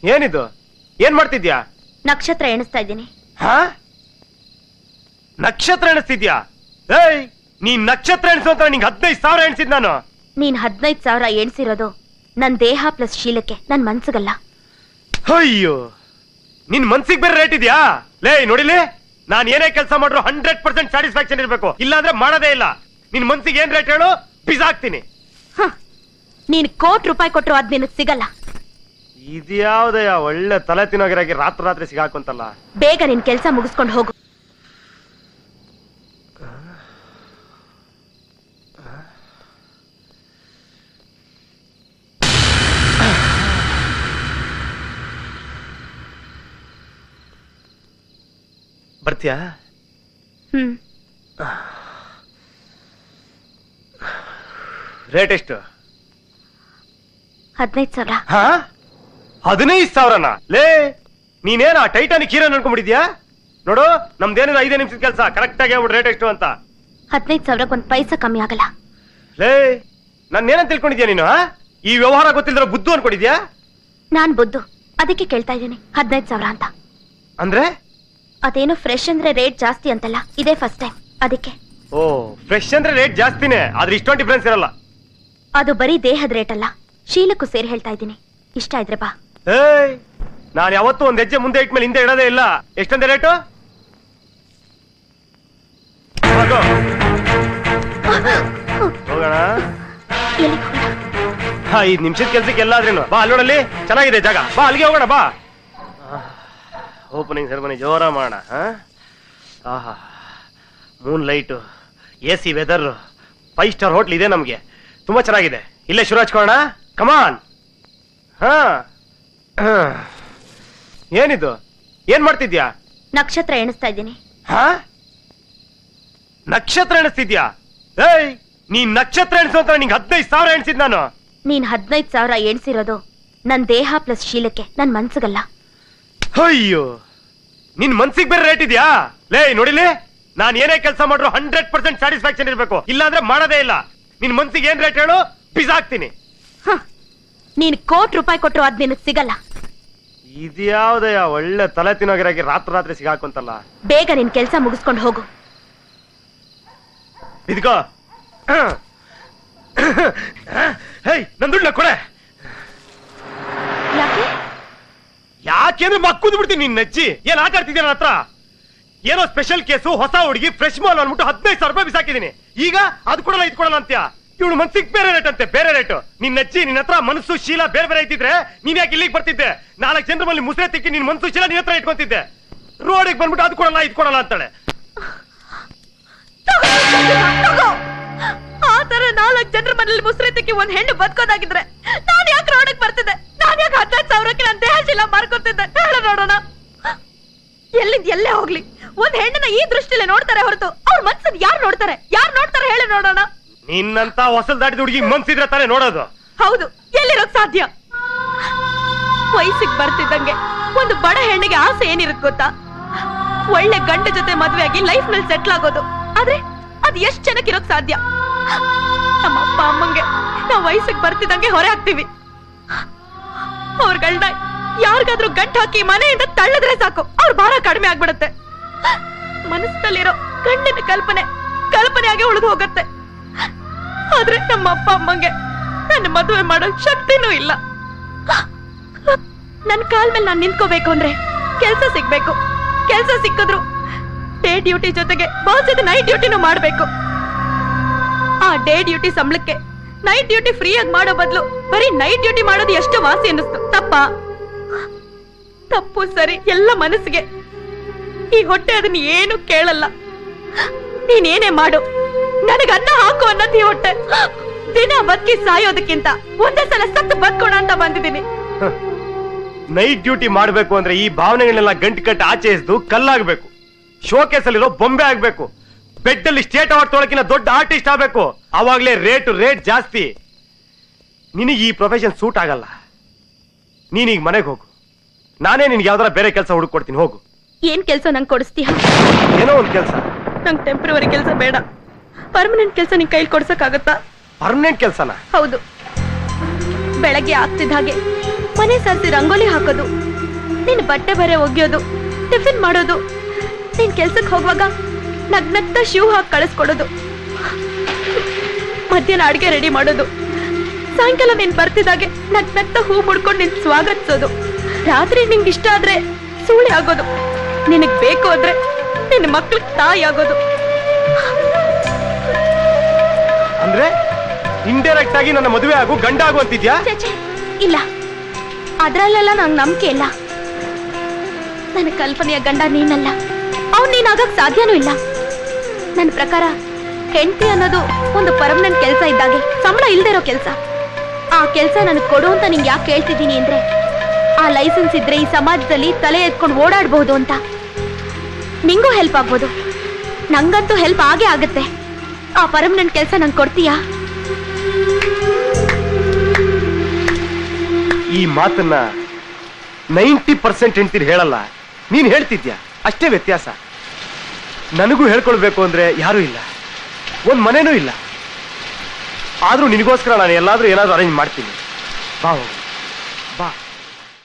ಏನಿದು? ಏನ್ ಮಾಡ್ತಿದ್ಯಾ? ನಕ್ಷತ್ರ ಎಣಿಸ್ತಾ ಇದ್ದೀನಿ. ಹಾ? ನಕ್ಷತ್ರ ಎಣಿಸ್ತಿದ್ಯಾ? ಏಯ್, ನೀನ್ ನಕ್ಷತ್ರ ಎಣಿಸು ಅಂತ ನಿಂಗೆ 15,000 ಎಣಿಸಿದ್ ನಾನು. ನೀನ್ 15,000 ಎಣಿಸಿರೋದು ನನ್ ದೇಹ ಪ್ಲಸ್ ಶೀಲಕ್ಕೆ, ನನ್ ಮನ್ಸಿಗಲ್ಲ. ಅಯ್ಯೋ, ನಿನ್ ಮನ್ಸಿಗೆ ಬೇರೆ ರೇಟ್ ಇದೆಯಾ? ಲೇ ನೋಡಿಲಿ, ನಾನ್ ಏನೇ ಕೆಲಸ ಮಾಡ್ರು 100% ಸ್ಯಾಟಿಸ್ಫ್ಯಾಕ್ಷನ್ ಇರ್ಬೇಕು, ಇಲ್ಲಾಂದ್ರೆ ಮಾಡೋದೇ ಇಲ್ಲ. ನಿನ್ ಮನ್ಸಿಗೆ ಏನ್ ರೇಟ್ ಹೇಳು, ಬಿಸಾಕ್ತೀನಿ. ನೀನ್ ₹1,00,00,000 ಕೊಟ್ರು ಅದ್ ನಿನಗ್ ಸಿಗಲ್ಲ. ಇದ್ಯಾವ್ದಯ್ಯ ಒಳ್ಳೆ ತಲೆ ತಿನ್ನೋಗಿರಾಗಿ ರಾತ್ರಿ ಸಿಗಾಕೊಂತಲ್ಲ. ಬೇಗ ನಿನ್ ಕೆಲ್ಸ ಮುಗಿಸ್ಕೊಂಡು ಹೋಗು. ಬರ್ತೀಯಾ? ರೇಟ್ ಎಷ್ಟು? 15,000. 15,000ನಾ? ಲೇ, ನೀನೇನ ಟೈಟಾನಿಕ್ ಹೀರೋ ಅನ್ಕೊಂಡ್ಬಿಟ್ಟಿದ್ಯಾ? ನೋಡು, ನಮ್ದೇನಿಲ್ಲ 5 ನಿಮಿಷದ ಕೆಲಸ, ಕರೆಕ್ಟ್ ಆಗಿ ಹೇಳ್ಬಿಡು ರೇಟ್ ಎಷ್ಟು ಅಂತ. 15,000 ಒಂದ್ ಪೈಸಾ ಕಮ್ಮಿ ಆಗಲ್ಲ. ಲೇ, ನಾನೇನಂತ ತಿಳ್ಕೊಂಡಿದ್ಯಾ ನೀನು? ಈ ವ್ಯವಹಾರ ಗೊತ್ತಿಲ್ದ್ರ ಬುದ್ದು ಅನ್ಕೊಂಡಿದ್ಯಾ? ನಾನ್ ಬುದ್ದು, ಅದಕ್ಕೆ ಕೇಳ್ತಾ ಇದ್ದೀನಿ 15,000 ಅಂತ. ಅಂದ್ರೆ ಅದೇನು ಫ್ರೆಶ್ ಅಂದ್ರೆ ರೇಟ್ ಜಾಸ್ತಿ ಅಂತಲ್ಲ, ಇದೇ ಫಸ್ಟ್ ಟೈಮ್, ಅದಕ್ಕೆ. ಓ, ಫ್ರೆಶ್ ಅಂದ್ರೆ ರೇಟ್ ಜಾಸ್ತಿನೇ, ಆದ್ರೆ ಇಷ್ಟೊಂದು ಡಿಫ್ರೆನ್ಸ್ ಇರಲ್ಲ. ಅದು ಬರೀ ದೇಹದ ರೇಟ್ ಅಲ್ಲ, ಶೀಲಕ್ಕೂ ಸೇರಿ ಹೇಳ್ತಾ ಇದ್ದೀನಿ. ಇಷ್ಟ ಇದ್ರೆ ಬಾ. ಏಯ್, ನಾನು ಯಾವತ್ತೂ ಒಂದ್ ಹೆಜ್ಜೆ ಮುಂದೆ ಇಟ್ಮೇಲೆ ಹಿಂದೆ ಇಡೋದೇ ಇಲ್ಲ. ಎಷ್ಟಂದೆ ರೇಟು? ಹೋಗೋಣ. 5 ನಿಮಿಷದ ಕೆಲ್ಸಕ್ಕೆ ಎಲ್ಲಾದ್ರೇನು ಬಾ. ಅಲ್ಲೋಡಲ್ಲಿ ಚೆನ್ನಾಗಿದೆ ಜಾಗ, ಬಾ ಅಲ್ಲಿಗೆ ಹೋಗೋಣ ಬಾ. ಓಪನಿಂಗ್ ಸೆರೆಮನಿ ಜೋರ ಮಾಡೋಣ. ಆಹಾ, moon light, AC weather, 5 star hotel ಇದೆ ನಮ್ಗೆ, ತುಂಬಾ ಚೆನ್ನಾಗಿದೆ. ಇಲ್ಲೇ ಶುರು ಹಚ್ಕೊಳ್ಳೋಣ. ಕಮಾನ್. ಏನಿದು? ಏನ್ ಮಾಡ್ತಿದ್ಯಾ? ನಕ್ಷತ್ರ ಎಣಿಸ್ತಾ ಇದ್ದೀನಿ. ನಕ್ಷತ್ರ ಎಣಿಸ್ತಿದ್ಯಾ? ಏಯ್, ನೀನ್ ನಕ್ಷತ್ರ ಎಣಿಸು ಅಂತ ನಿಂಗೆ 15,000 ಎಣಿಸಿದ್ ನಾನು. ನೀನ್ 15,000 ಎಣಿಸಿರೋದು ನನ್ ದೇಹ ಪ್ಲಸ್ ಶೀಲಕ್ಕೆ, ನನ್ ಮನ್ಸಿಗಲ್ಲ. ಅಯ್ಯೋ, ನಿನ್ ಮನ್ಸಿಗೆ ಬೇರೆ ರೇಟ್ ಇದೆಯಾ? ಲೇ ನೋಡಿಲಿ, ನಾನ್ ಏನೇ ಕೆಲಸ ಮಾಡ್ರು 100% ಸ್ಯಾಟಿಸ್ಫ್ಯಾಕ್ಷನ್ ಇರ್ಬೇಕು, ಇಲ್ಲಾಂದ್ರೆ ಮಾಡೋದೇ ಇಲ್ಲ. ನಿನ್ ಮನ್ಸಿಗೆ ಏನ್ ರೇಟ್ ಹೇಳು, ಬಿಸಾಕ್ತೀನಿ. ನೀನ್ ₹1,00,00,000 ಕೊಟ್ರು ಅದ್ ನಿನಗ್ ಸಿಗಲ್ಲ. ಇದ್ಯಾವ್ದಯ್ಯ ಒಳ್ಳೆ ತಲೆ ತಿನ್ನೋಗಿರಾಗಿ ರಾತ್ರಿ ಸಿಗಾಕೊಂತಲ್ಲ. ಬೇಗ ನಿನ್ ಕೆಲ್ಸ ಮುಗಿಸ್ಕೊಂಡು ಹೋಗು. ಇದ್ಕೋ. ಹೇಯ್, ನನ್ ದುಡ್ಡ ಕೊಡೆ. ಯಾಕೆಂದ್ರೆ ಮಕ್ಕೂದ್ ಬಿಡ್ತೀನಿ ನಿನ್ ನಚ್ಚಿ. ಏನ್ ಆಟ ಆಡ್ತಿದ್ಯ ನನ್ನ ಹತ್ರ? ಏನೋ ಸ್ಪೆಷಲ್ ಕೇಸು, ಹೊಸ ಹುಡುಗಿ, ಫ್ರೆಶ್ ಮಾಲ್ ಅನ್ಬಿಟ್ಟು 15,000 ಬಿಸಾಕಿದೀನಿ. ಈಗ ಅದ್ ಕೊಡಲ್ಲ ಇದ್ ಕೊಡಲ್ಲ ಅಂತ್ಯ. ಇವಳು ಮನ್ಸಿಗೆ ಬೇರೆ ರೇಟ್ ಅಂತೆ, ಬೇರೆ ರೇಟ್. ನಿನ್ ನಚ್ಚಿ, ನಿನ್ನ ಹತ್ರ ಮನಸ್ಸು ಶೀಲ ಬೇರೆ ಬೇರೆ ಇದ್ದಿದ್ರೆ ನೀನ್ ಯಾಕೆ ಇಲ್ಲಿಗೆ ಬರ್ತಿದ್ದೆ? 4 ಜನರ ಮೇಲೆ ಮುಸ್ರೆ ತಿಕ್ಕಿ ನಿನ್ ಮನಸ್ಸು ಶೀಲ ನಿನ್ನ ಹತ್ರ ಇಟ್ಕೊಂತಿದ್ದೆ. ರೋಡಿಗೆ ಬಂದ್ಬಿಟ್ಟು ಅದ್ ಕೊಡಲ್ಲ ಇದ್ ಕೊಡಲ್ಲ ಅಂತಾಳೆ. ಆ ತರ 4 ಜನರ ಮನೇಲಿ ಮುಸ್ರೆ ತಿಕ್ಕಿ ಒಂದ್ ಹೆಣ್ಣು ಬದುಕೋದಾಗಿದ್ರೆ ನಾನ್ ಯಾಕೆ ರೋಡಿಗೆ ಬರ್ತಿದ್ದೆ? ನಾನ್ ಯಾಕೆ 15,000ಕ್ಕೆ ನನ್ನ ದೇಹ ಶೀಲ ಮಾರ್ಕೊತಿದ್ದೆ? ಹೇಳ ನೋಡೋಣ. ಎಲ್ಲಿಂದ ಎಲ್ಲೇ ಹೋಗ್ಲಿ ಒಂದ್ ಹೆಣ್ಣನ್ನ ಈ ದೃಷ್ಟಿಲೇ ನೋಡ್ತಾರೆ ಹೊರತು ಅವ್ರ ಮನ್ಸನ್ ಯಾರು ನೋಡ್ತಾರೆ ಹೇಳ ನೋಡೋಣ. ನಿನ್ನಂತ ಹೊಸಲ್ ದಾಟಿದ ಹುಡುಗಿ ಮನ್ಸಿದ್ರೆ ತಾನೇ ನೋಡೋದು. ಹೌದು, ಎಲ್ಲಿರೋಕ್ ಸಾಧ್ಯ? ವಯಸ್ಸಿಗೆ ಬರ್ತಿದ್ದಂಗೆ ಒಂದು ಬಡ ಹೆಣ್ಣಿಗೆ ಆಸೆ ಏನಿರುತ್ತೆ ಗೊತ್ತಾ? ಒಳ್ಳೆ ಗಂಡ ಜೊತೆ ಮದ್ವೆ ಆಗಿ ಲೈಫ್ ನಲ್ಲಿ ಸೆಟ್ಲ್ ಆಗೋದು. ಆದ್ರೆ ಅದ್ ಎಷ್ಟ್ ಜನಕ್ಕಿರೋಕ್ ಸಾಧ್ಯ? ನಮ್ಮ ಅಪ್ಪ ಅಮ್ಮಂಗೆ ನಾವ್ ವಯಸ್ಸಿಗೆ ಬರ್ತಿದ್ದಂಗೆ ಹೊರೆ ಹಾಕ್ತಿವಿ. ಅವ್ರಗಳನ್ನ ಯಾರಿಗಾದ್ರೂ ಗಂಟ್ ಹಾಕಿ ಮನೆಯಿಂದ ತಳ್ಳಿದ್ರೆ ಸಾಕು, ಅವ್ರ ಭಾರ ಕಡಿಮೆ ಆಗ್ಬಿಡತ್ತೆ. ಮನಸ್ಸಲ್ಲಿರೋ ಗಂಡಿನ ಕಲ್ಪನೆ ಆಗಿ ಉಳಿದು ಹೋಗತ್ತೆ. ಆದ್ರೆ ನಮ್ಮ ಅಪ್ಪ ಅಮ್ಮಂಗೆ ನನ್ನ ಮದುವೆ ಮಾಡೋ ಶಕ್ತಿನೂ ಇಲ್ಲ. ನನ್ ಕಾಲ್ ಮೇಲೆ ನಾನ್ ನಿಂತ್ಕೋಬೇಕು ಅಂದ್ರೆ ಕೆಲ್ಸ ಸಿಗ್ಬೇಕು. ಕೆಲ್ಸ ಸಿಕ್ಕಿದ್ರು ಡೇ ಡ್ಯೂಟಿ ಜೊತೆಗೆ ಬಾಸ್ ನೈಟ್ ಡ್ಯೂಟಿನೂ ಮಾಡ್ಬೇಕು. ಆ ಡೇ ಡ್ಯೂಟಿ ಸಂಬಳಕ್ಕೆ ನೈಟ್ ಡ್ಯೂಟಿ ಫ್ರೀ ಆಗಿ ಮಾಡೋ ಬದಲು ಬರೀ ನೈಟ್ ಡ್ಯೂಟಿ ಮಾಡೋದು ಎಷ್ಟು ವಾಸಿ ಅನ್ನಿಸ್ತು. ತಪ್ಪು ಸರಿ ಎಲ್ಲ ಮನಸ್ಸಿಗೆ. ಈ ಹೊಟ್ಟೆ ಅದನ್ನ ಏನು ಕೇಳಲ್ಲ. ನೀನೇನೇ ಮಾಡು, ನನಗ ಅನ್ನ ಹಾಕು ಅನ್ನೋದು ಈ ಹೊಟ್ಟೆ. ದಿನ ಬದುಕಿ ಸಾಯೋದಕ್ಕಿಂತ ಒಂದೇ ಸಲ ಸತ್ತು ಬದುಕೋಣ ಅಂತ ಬಂದಿದ್ದೀನಿ. ನೈಟ್ ಡ್ಯೂಟಿ ಮಾಡ್ಬೇಕು ಅಂದ್ರೆ ಈ ಭಾವನೆಗಳನ್ನೆಲ್ಲ ಗಂಟು ಕಟ್ಟಿ ಆಚೆ ಎಸ್ದು ಕಲ್ಲಾಗ್ಬೇಕು. ಶೋಕೇಸ್ ಅಲ್ಲಿರೋ ಬೊಂಬೆ ಆಗ್ಬೇಕು. ಬೆಡ್ ಅಲ್ಲಿ ಸ್ಟೇಟ್ ಅವಾರ್ಡ್ ತೊಳಕಿನ ದೊಡ್ಡ ಆರ್ಟಿಸ್ಟ್ ಆಗ್ಬೇಕು. ಅವಾಗ್ಲೇ ರೇಟ್ ಜಾಸ್ತಿ. ನಿನಗೆ ಈ ಪ್ರೊಫೆಷನ್ ಸೂಟ್ ಆಗಲ್ಲ. ನೀನೀಗ ಮನೆಗೆ ಹೋಗು. ನಾನೇ ನಿನ್ಗೆ ಯಾವ್ದಾರ ಬೇರೆ ಕೆಲಸ ಹುಡುಕೊಡ್ತೀನಿ, ಹೋಗು. ಏನ್ ಕೆಲಸ ನಂಗೆ ಕೊಡಿಸ್ತೀಯ? ಏನೋ ಒಂದ್ ಕೆಲಸ. ನಂಗೆ ಟೆಂಪ್ರವರಿ ಕೆಲಸ ಬೇಡ, ಪರ್ಮನೆಂಟ್ ಕೆಲಸ ನಿನ್ ಕೈಲಿ ಕೊಡ್ಸಕ್ಕಾಗತ್ತಾ? ಪರ್ಮನೆಂಟ್ ಕೆಲಸನ? ಹೌದು. ಬೆಳಗ್ಗೆ ಆಗ್ತಿದ್ದ ಹಾಗೆ ಮನೆ ಸಾರಿಸಿ ರಂಗೋಲಿ ಹಾಕೋದು, ನಿನ್ ಬಟ್ಟೆ ಬರೆ ಒಗೆಯೋದು, ಟಿಫಿನ್ ಮಾಡೋದು, ನೀನ್ ಕೆಲ್ಸಕ್ಕೆ ಹೋಗುವಾಗ ನಗ್ನಗ್ತ ಶೂ ಹಾಕಿ ಕಳಿಸ್ಕೊಡೋದು, ಮಧ್ಯಾಹ್ನ ಅಡ್ಗೆ ರೆಡಿ ಮಾಡೋದು, ಸಾಯಂಕಾಲ ನೀನ್ ಬರ್ತಿದ್ದಾಗೆ ನಗ್ನಗ್ತ ಹೂ ಮುಡ್ಕೊಂಡು ನಿನ್ ಸ್ವಾಗತಿಸೋದು, ರಾತ್ರಿ ನಿಂಗೆ ಇಷ್ಟ ಆದ್ರೆ ಸೂಳೆ ಆಗೋದು, ನಿನಗ್ ಬೇಕು ಅಂದ್ರೆ ನಿನ್ನ ಮಕ್ಳಿಗೆ ತಾಯಿ ಆಗೋದು. ಅಂದ್ರೆ ಇಂಡೈರೆಕ್ಟ್ ಆಗಿ ನನ್ನ ಮದುವೆ ಆಗು, ಗಂಡ ಆಗು ಅಂತಿದ್ಯಾ? ಇಲ್ಲ, ಅದ್ರಲ್ಲೆಲ್ಲ ನಂಗೆ ನಂಬಿಕೆ ಇಲ್ಲ. ನನ್ನ ಕಲ್ಪನೆಯ ಗಂಡ ನೀನಲ್ಲ, ಅವ್ನು ನೀನಾಗಕ್ ಸಾಧ್ಯನೂ ಇಲ್ಲ. ನನ್ನ ಪ್ರಕಾರ ಹೆಂಡತಿ ಅನ್ನೋದು ಒಂದು ಪರ್ಮನೆಂಟ್ ಕೆಲಸ ಇದ್ದಾಗೆ, ಸಂಬಳ ಇಲ್ದೇ ಇರೋ ಕೆಲಸ. ಆ ಕೆಲಸ ನನಗೆ ಕೊಡು ಅಂತ ನಿಂಗೆ ಯಾಕೆ ಹೇಳ್ತಿದ್ದೀನಿ ಅಂದ್ರೆ, ಆ ಲೈಸೆನ್ಸ್ ಇದ್ರೆ ಈ ಸಮಾಜದಲ್ಲಿ ತಲೆ ಎತ್ಕೊಂಡು ಓಡಾಡ್ಬಹುದು ಅಂತ. ನಿಂಗೂ ಹೆಲ್ಪ್ ಆಗ್ಬೋದು, ನಂಗಂತೂ ಹೆಲ್ಪ್ ಆಗೇ ಆಗುತ್ತೆ. ಆ ಪರ್ಮನೆಂಟ್ ಕೆಲಸ ನಂಗೆ ಕೊಡ್ತೀಯಾ? ಈ ಮಾತನ್ನ 90% ಹೆಂಡ್ತೀರಿ ಹೇಳಲ್ಲ, ನೀನ್ ಹೇಳ್ತಿದ್ಯಾ, ಅಷ್ಟೇ ವ್ಯತ್ಯಾಸ. ನನಗೂ ಹೇಳ್ಕೊಳ್ಬೇಕು ಅಂದ್ರೆ ಯಾರೂ ಇಲ್ಲ, ಒಂದ್ ಮನೇನೂ ಇಲ್ಲ. ಆದ್ರೂ ನಿನಗೋಸ್ಕರ ನಾನು ಎಲ್ಲಾದ್ರೂ ಏನಾದ್ರೂ ಅರೇಂಜ್ ಮಾಡ್ತೀನಿ. ಬಾ ಹೋಗು, ಬಾ.